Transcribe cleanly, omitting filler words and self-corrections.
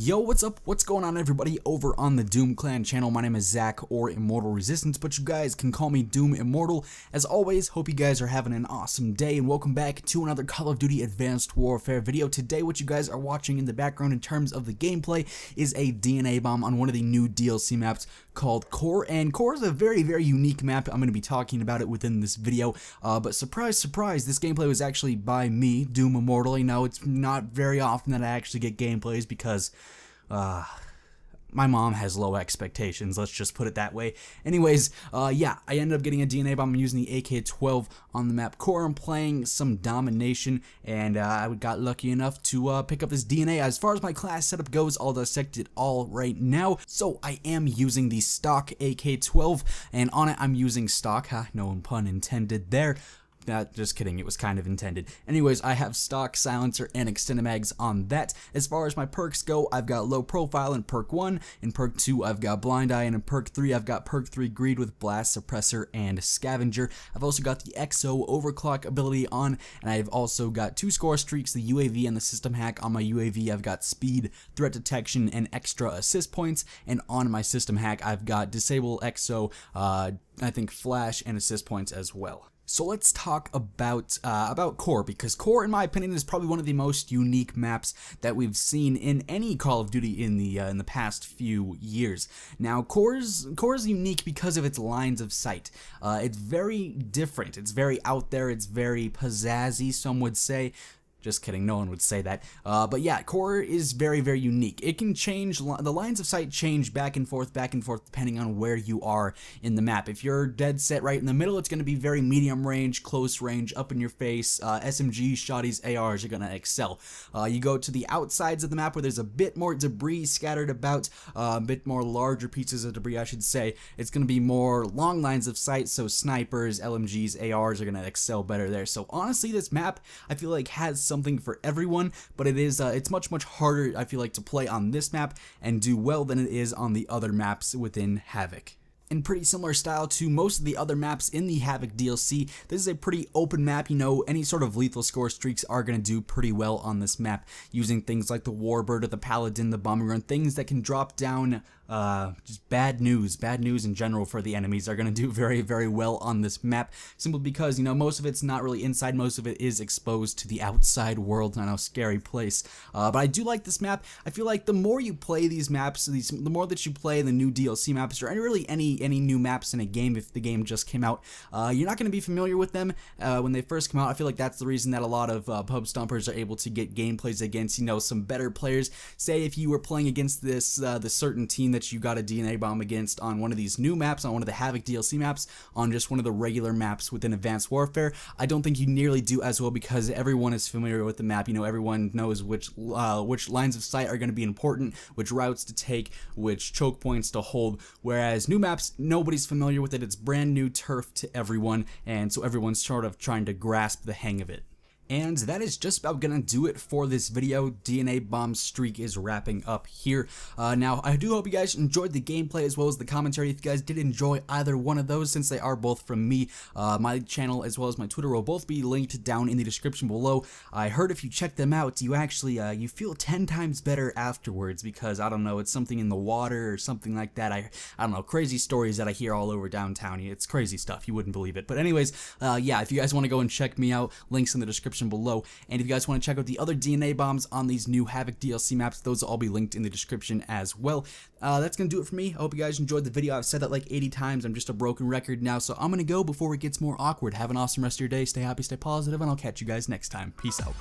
Yo, what's up? What's going on, everybody over on the Doom Clan channel? My name is Zach, or Immortal Resistance, but you guys can call me Doom Immortal. As always, hope you guys are having an awesome day, and welcome back to another Call of Duty Advanced Warfare video. Today, what you guys are watching in the background in terms of the gameplay is a DNA bomb on one of the new DLC maps called Core, and Core is a very, very unique map. I'm going to be talking about it within this video, but surprise, surprise, this gameplay was actually by me, Doom Immortal. You know, it's not very often that I actually get gameplays because my mom has low expectations, let's just put it that way. Anyways, yeah, I ended up getting a DNA bomb using the AK-12 on the map Core. I'm playing some domination, and I got lucky enough to pick up this DNA. As far as my class setup goes, I'll dissect it all right now. So I am using the stock AK-12, and on it I'm using stock, no pun intended there. Just kidding, it was kind of intended. Anyways, I have stock, silencer, and extended mags on that. As far as my perks go, I've got low profile in perk 1, in perk 2 I've got blind eye, and in perk 3 I've got perk 3 greed with blast, suppressor, and scavenger. I've also got the XO overclock ability on, and I've also got 2 score streaks, the UAV and the system hack. On my UAV I've got speed, threat detection, and extra assist points, and on my system hack I've got disable XO, I think flash, and assist points as well. So let's talk about Core, because Core, in my opinion, is probably one of the most unique maps that we've seen in any Call of Duty in the past few years. Now, Core's unique because of its lines of sight. It's very different. It's very out there. It's very pizzazzy, some would say. Just kidding, no one would say that. But yeah, Core is very, very unique. It can change, the lines of sight change back and forth, depending on where you are in the map. If you're dead set right in the middle, it's going to be very medium range, close range, up in your face. SMGs, shotties, ARs are going to excel. You go to the outsides of the map where there's a bit more debris scattered about, a bit more larger pieces of debris, I should say. It's going to be more long lines of sight, so snipers, LMGs, ARs are going to excel better there. So honestly, this map, I feel like, has something for everyone, but it's much harder, I feel like, to play on this map and do well than it is on the other maps within Havoc. In pretty similar style to most of the other maps in the Havoc DLC, this is a pretty open map. You know, any sort of lethal score streaks are going to do pretty well on this map, using things like the Warbird or the Paladin, the Bombing Run, things that can drop down just bad news in general for the enemies are going to do very, very well on this map, simply because, you know, most of it's not really inside, most of it is exposed to the outside world. I know, scary place, but I do like this map. I feel like the more you play these maps, the more that you play the new DLC maps, or really any new maps in a game, if the game just came out, you're not going to be familiar with them when they first come out. I feel like that's the reason that a lot of pub stompers are able to get gameplays against, you know, some better players. Say if you were playing against this certain team that you got a DNA bomb against on one of these new maps, on one of the Havoc DLC maps, on just one of the regular maps within Advanced Warfare, I don't think you nearly do as well, because everyone is familiar with the map. You know, everyone knows which lines of sight are going to be important, which routes to take, which choke points to hold, whereas new maps, nobody's familiar with it. It's brand new turf to everyone, and so everyone's sort of trying to grasp the hang of it. And that is just about gonna do it for this video. DNA bomb streak is wrapping up here. Now, I do hope you guys enjoyed the gameplay as well as the commentary. If you guys did enjoy either one of those, since they are both from me, my channel as well as my Twitter will both be linked down in the description below. I heard if you check them out, you actually you feel 10 times better afterwards, because I don't know, it's something in the water or something like that. I don't know, crazy stories that I hear all over downtown. It's crazy stuff, you wouldn't believe it. But anyways, yeah, if you guys want to go and check me out, links in the description below. And if you guys want to check out the other DNA bombs on these new Havoc DLC maps, those will all be linked in the description as well. That's going to do it for me. I hope you guys enjoyed the video. I've said that like 80 times. I'm just a broken record now, so I'm going to go before it gets more awkward. Have an awesome rest of your day. Stay happy, stay positive, and I'll catch you guys next time. Peace out.